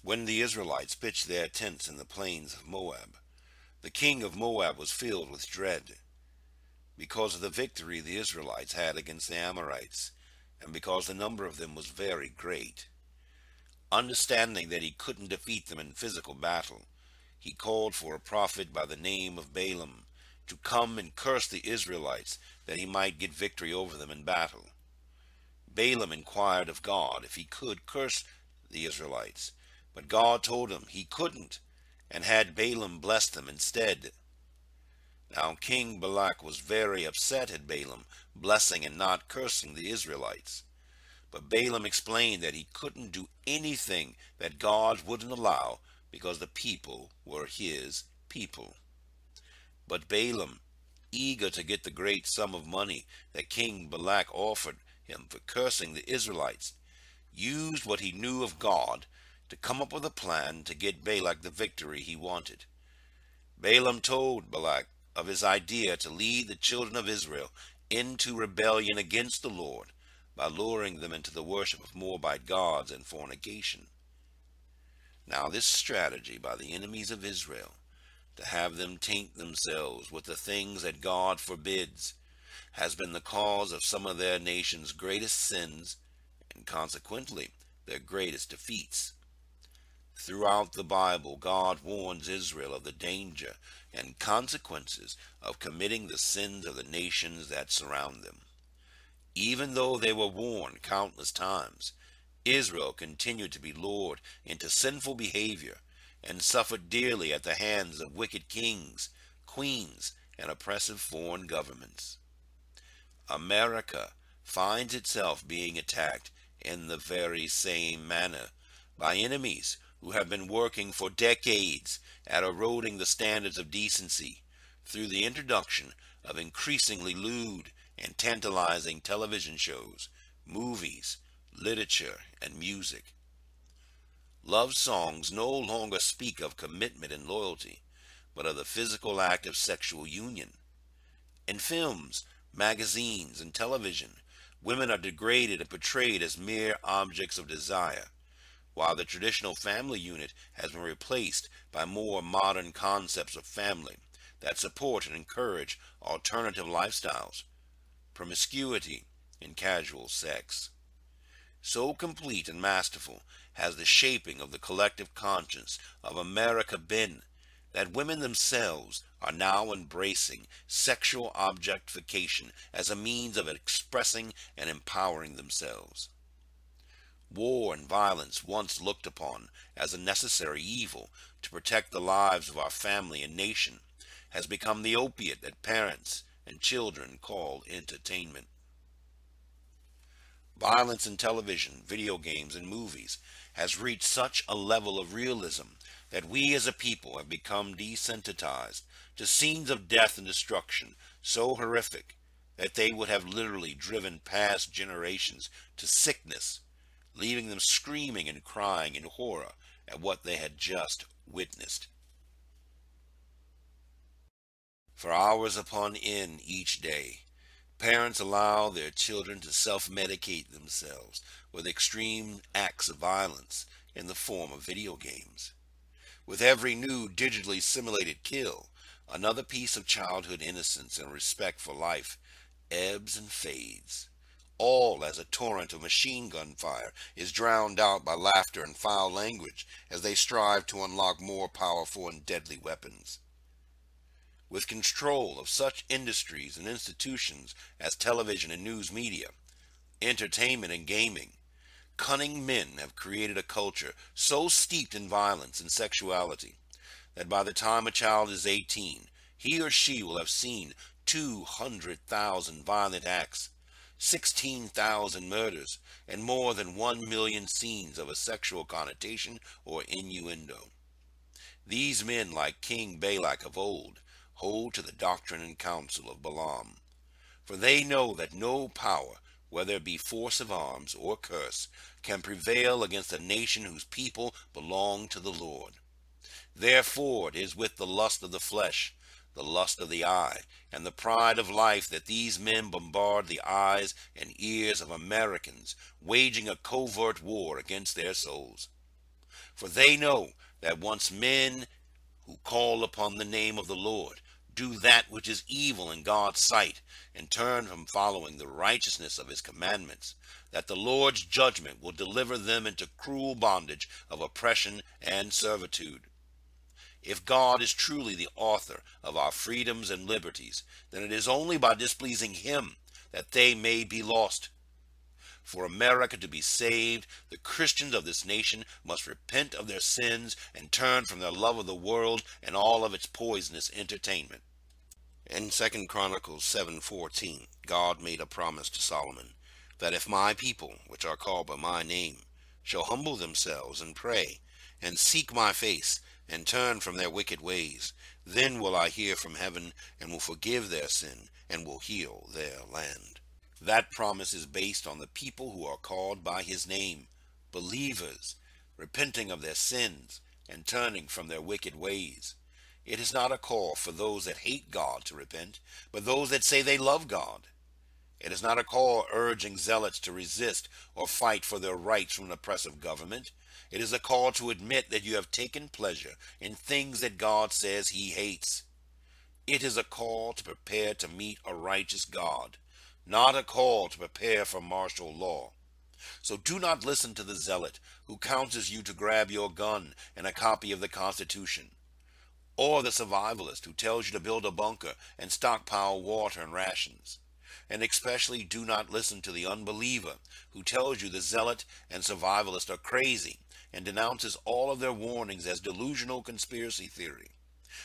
When the Israelites pitched their tents in the plains of Moab, the king of Moab was filled with dread because of the victory the Israelites had against the Amorites, and because the number of them was very great. Understanding that he couldn't defeat them in physical battle, he called for a prophet by the name of Balaam to come and curse the Israelites that he might get victory over them in battle. Balaam inquired of God if he could curse the Israelites, but God told him he couldn't, and had Balaam bless them instead. Now King Balak was very upset at Balaam blessing and not cursing the Israelites. But Balaam explained that he couldn't do anything that God wouldn't allow because the people were his people. But Balaam, eager to get the great sum of money that King Balak offered him for cursing the Israelites, used what he knew of God to come up with a plan to get Balak the victory he wanted. Balaam told Balak of his idea to lead the children of Israel into rebellion against the Lord by luring them into the worship of Moabite gods and fornication. Now this strategy by the enemies of Israel, to have them taint themselves with the things that God forbids, has been the cause of some of their nation's greatest sins and consequently their greatest defeats. Throughout the Bible, God warns Israel of the danger and consequences of committing the sins of the nations that surround them. Even though they were warned countless times, Israel continued to be lured into sinful behavior and suffered dearly at the hands of wicked kings, queens, and oppressive foreign governments. America finds itself being attacked in the very same manner by enemies who have been working for decades at eroding the standards of decency through the introduction of increasingly lewd and tantalizing television shows, movies, literature, and music. Love songs no longer speak of commitment and loyalty, but of the physical act of sexual union. In films, magazines, and television, women are degraded and portrayed as mere objects of desire, while the traditional family unit has been replaced by more modern concepts of family that support and encourage alternative lifestyles, promiscuity, and casual sex. So complete and masterful has the shaping of the collective conscience of America been that women themselves are now embracing sexual objectification as a means of expressing and empowering themselves. War and violence, once looked upon as a necessary evil to protect the lives of our family and nation, has become the opiate that parents and children call entertainment. Violence in television, video games, and movies has reached such a level of realism that we as a people have become desensitized to scenes of death and destruction so horrific that they would have literally driven past generations to sickness, leaving them screaming and crying in horror at what they had just witnessed. For hours upon end each day, parents allow their children to self-medicate themselves with extreme acts of violence in the form of video games. With every new digitally simulated kill, another piece of childhood innocence and respect for life ebbs and fades, all as a torrent of machine gun fire is drowned out by laughter and foul language as they strive to unlock more powerful and deadly weapons. With control of such industries and institutions as television and news media, entertainment and gaming, cunning men have created a culture so steeped in violence and sexuality that by the time a child is 18, he or she will have seen 200,000 violent acts, 16,000 murders, and more than 1 million scenes of a sexual connotation or innuendo. These men, like King Balak of old, hold to the doctrine and counsel of Balaam, for they know that no power, whether it be force of arms or curse, can prevail against a nation whose people belong to the Lord. Therefore it is with the lust of the flesh, the lust of the eye, and the pride of life that these men bombard the eyes and ears of Americans, waging a covert war against their souls. For they know that once men who call upon the name of the Lord do that which is evil in God's sight, and turn from following the righteousness of his commandments, that the Lord's judgment will deliver them into cruel bondage of oppression and servitude. If God is truly the author of our freedoms and liberties, then it is only by displeasing him that they may be lost. For America to be saved, the Christians of this nation must repent of their sins and turn from their love of the world and all of its poisonous entertainment. In 2 Chronicles 7:14, God made a promise to Solomon, that if my people, which are called by my name, shall humble themselves and pray, and seek my face, and turn from their wicked ways, then will I hear from heaven, and will forgive their sin, and will heal their land. That promise is based on the people who are called by his name, believers, repenting of their sins, and turning from their wicked ways. It is not a call for those that hate God to repent, but those that say they love God. It is not a call urging zealots to resist or fight for their rights from an oppressive government. It is a call to admit that you have taken pleasure in things that God says he hates. It is a call to prepare to meet a righteous God, not a call to prepare for martial law. So do not listen to the zealot who counsels you to grab your gun and a copy of the Constitution, or the survivalist who tells you to build a bunker and stockpile water and rations. And especially do not listen to the unbeliever who tells you the zealot and survivalist are crazy and denounces all of their warnings as delusional conspiracy theory.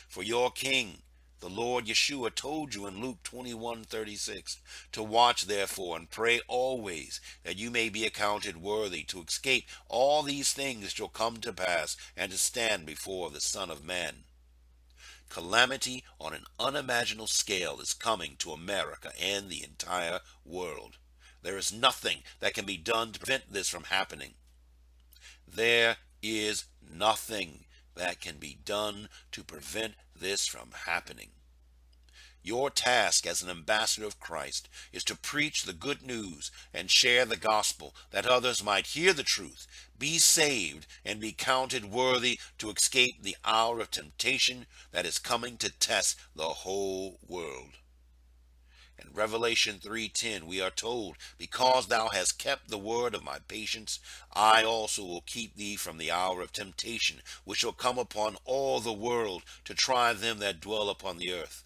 For your king, the Lord Yeshua, told you in Luke 21:36 to watch therefore and pray always, that you may be accounted worthy to escape all these things shall come to pass, and to stand before the Son of Man. Calamity on an unimaginable scale is coming to America and the entire world. There is nothing that can be done to prevent this from happening. There is nothing that can be done to prevent this from happening. Your task as an ambassador of Christ is to preach the good news and share the gospel, that others might hear the truth, be saved, and be counted worthy to escape the hour of temptation that is coming to test the whole world. In Revelation 3:10 we are told, because thou hast kept the word of my patience, I also will keep thee from the hour of temptation, which shall come upon all the world to try them that dwell upon the earth.